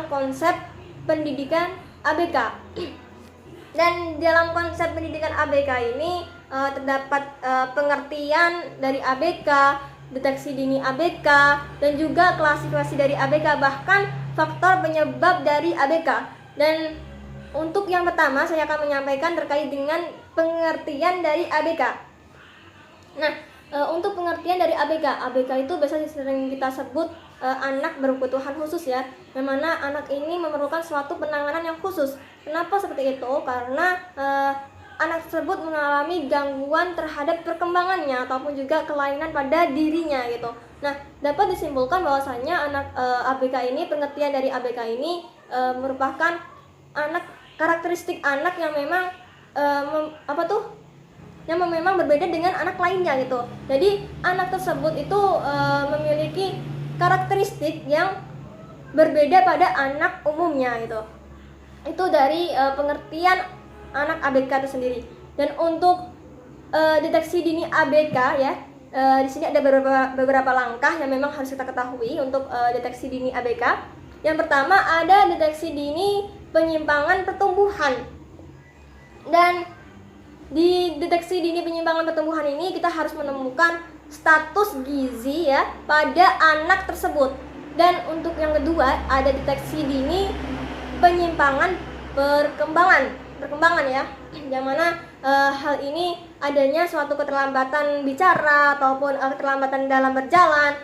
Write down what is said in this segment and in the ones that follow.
dalam konsep pendidikan ABK. Dan dalam konsep pendidikan ABK ini terdapat pengertian dari ABK, deteksi dini ABK, dan juga klasifikasi dari ABK, bahkan faktor penyebab dari ABK. Dan untuk yang pertama saya akan menyampaikan terkait dengan pengertian dari ABK. Nah, untuk pengertian dari ABK, ABK itu biasanya sering kita sebut anak berkebutuhan khusus ya, yang mana anak ini memerlukan suatu penanganan yang khusus. Kenapa seperti itu? Karena anak tersebut mengalami gangguan terhadap perkembangannya ataupun juga kelainan pada dirinya gitu. Nah, dapat disimpulkan bahwasanya anak ABK ini, pengertian dari ABK ini merupakan karakteristik anak yang memang yang memang berbeda dengan anak lainnya gitu. Jadi anak tersebut itu memiliki karakteristik yang berbeda pada anak umumnya gitu. Itu dari pengertian anak ABK itu sendiri. Dan untuk deteksi dini ABK ya, di sini ada beberapa langkah yang memang harus kita ketahui untuk deteksi dini ABK. Yang pertama ada deteksi dini penyimpangan pertumbuhan. Dan di deteksi dini penyimpangan pertumbuhan ini kita harus menemukan status gizi ya pada anak tersebut. Dan untuk yang kedua ada deteksi dini penyimpangan perkembangan ya, yang mana hal ini adanya suatu keterlambatan bicara ataupun keterlambatan dalam berjalan,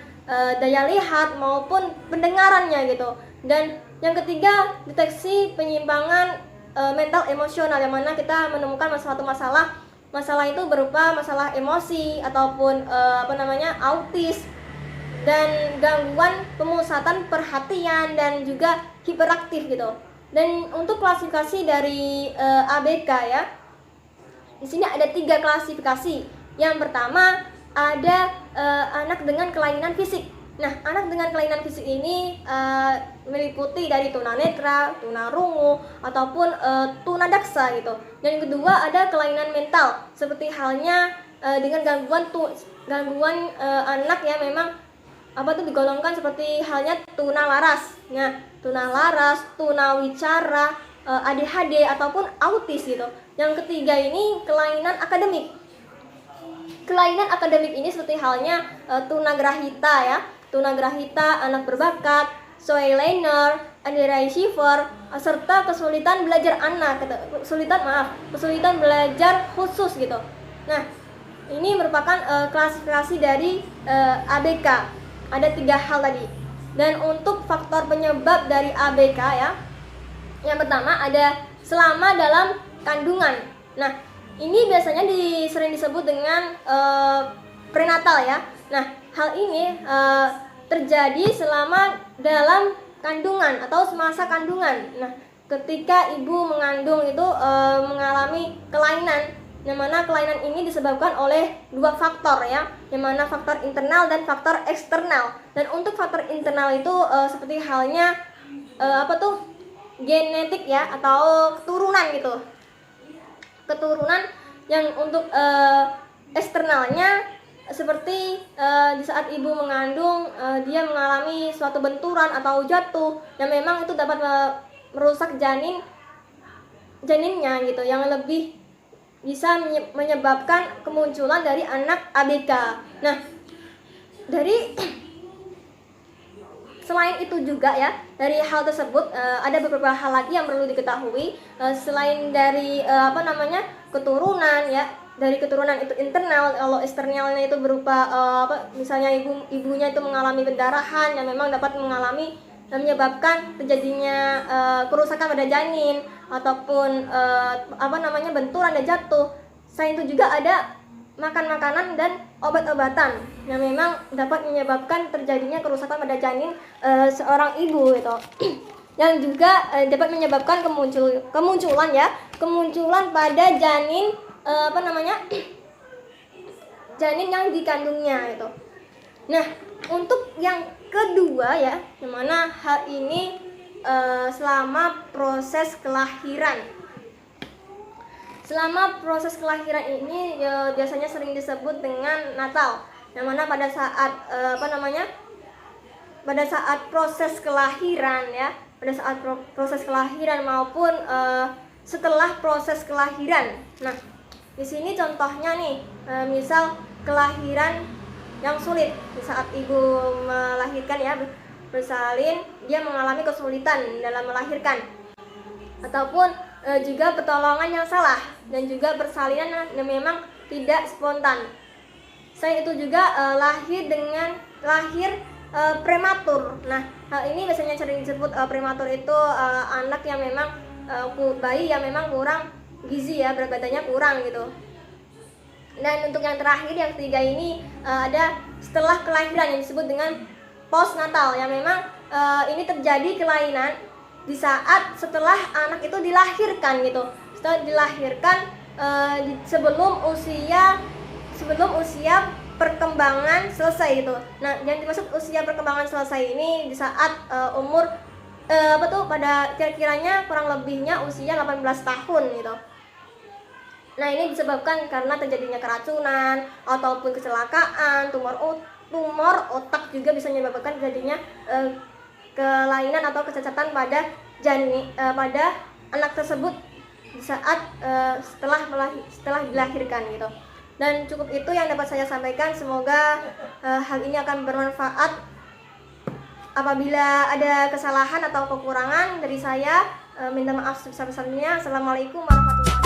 daya lihat maupun pendengarannya gitu. Dan yang ketiga deteksi penyimpangan mental emosional, yang mana kita menemukan suatu masalah itu berupa masalah emosi ataupun autis dan gangguan pemusatan perhatian dan juga hiperaktif gitu. Dan untuk klasifikasi dari ABK ya, di sini ada 3 klasifikasi. Yang pertama ada anak dengan kelainan fisik. Nah, anak dengan kelainan fisik ini meliputi dari tunanetra, tunarungu, ataupun tunadaksa gitu. Dan yang kedua ada kelainan mental, seperti halnya dengan gangguan anak yang memang digolongkan seperti halnya tunalaras. Nah, tunalaras, tunawicara, ADHD ataupun autis gitu. Yang ketiga ini kelainan akademik. Kelainan akademik ini seperti halnya tunagrahita ya. Tunagrahita, anak berbakat, shy learner, underachiever, serta kesulitan belajar kesulitan belajar khusus gitu. Nah, ini merupakan klasifikasi dari ABK. Ada 3 hal tadi. Dan untuk faktor penyebab dari ABK ya, yang pertama ada selama dalam kandungan. Nah, ini biasanya sering disebut dengan prenatal ya. Nah, hal ini terjadi selama dalam kandungan atau semasa kandungan. Nah, ketika ibu mengandung itu mengalami kelainan, yang mana kelainan ini disebabkan oleh 2 faktor ya, yang mana faktor internal dan faktor eksternal. Dan untuk faktor internal itu seperti halnya genetik ya, atau keturunan gitu. Keturunan. Yang untuk eksternalnya seperti di saat ibu mengandung dia mengalami suatu benturan atau jatuh yang memang itu dapat merusak janinnya gitu, yang lebih bisa menyebabkan kemunculan dari anak ABK. Nah, selain itu juga ya, dari hal tersebut ada beberapa hal lagi yang perlu diketahui selain dari keturunan ya. Dari keturunan itu internal, kalau eksternalnya itu berupa misalnya ibunya itu mengalami pendarahan yang memang dapat menyebabkan terjadinya kerusakan pada janin ataupun benturan dan jatuh. Selain itu juga ada makan makanan dan obat-obatan yang memang dapat menyebabkan terjadinya kerusakan pada janin seorang ibu gitu. Yang juga dapat menyebabkan kemunculan pada janin janin yang dikandungnya gitu. Nah, untuk yang kedua ya, dimana hal ini selama proses kelahiran. Selama proses kelahiran ini biasanya sering disebut dengan natal, yang mana pada saat pada saat proses kelahiran ya, pada saat proses kelahiran maupun setelah proses kelahiran. Nah, di sini contohnya nih, misal kelahiran yang sulit di saat ibu melahirkan ya, bersalin, dia mengalami kesulitan dalam melahirkan, ataupun juga pertolongan yang salah dan juga persalinan yang memang tidak spontan. Selain itu juga lahir prematur. Nah, hal ini biasanya sering disebut prematur itu anak yang memang bayi yang memang kurang gizi ya, berat badannya kurang gitu. Dan untuk yang terakhir, yang ketiga ini ada setelah kelahiran yang disebut dengan postnatal, yang memang ini terjadi kelainan di saat setelah anak itu dilahirkan gitu. Setelah dilahirkan sebelum usia perkembangan selesai itu. Nah, yang dimaksud usia perkembangan selesai ini di saat umur pada kira-kiranya kurang lebihnya usia 18 tahun gitu. Nah, ini disebabkan karena terjadinya keracunan ataupun kecelakaan, tumor otak juga bisa menyebabkan terjadinya kelainan atau kecacatan pada pada anak tersebut di saat setelah dilahirkan gitu. Dan cukup itu yang dapat saya sampaikan. Semoga hal ini akan bermanfaat. Apabila ada kesalahan atau kekurangan dari saya, minta maaf sebesar-besarnya. Assalamualaikum warahmatullahi wabarakatuh.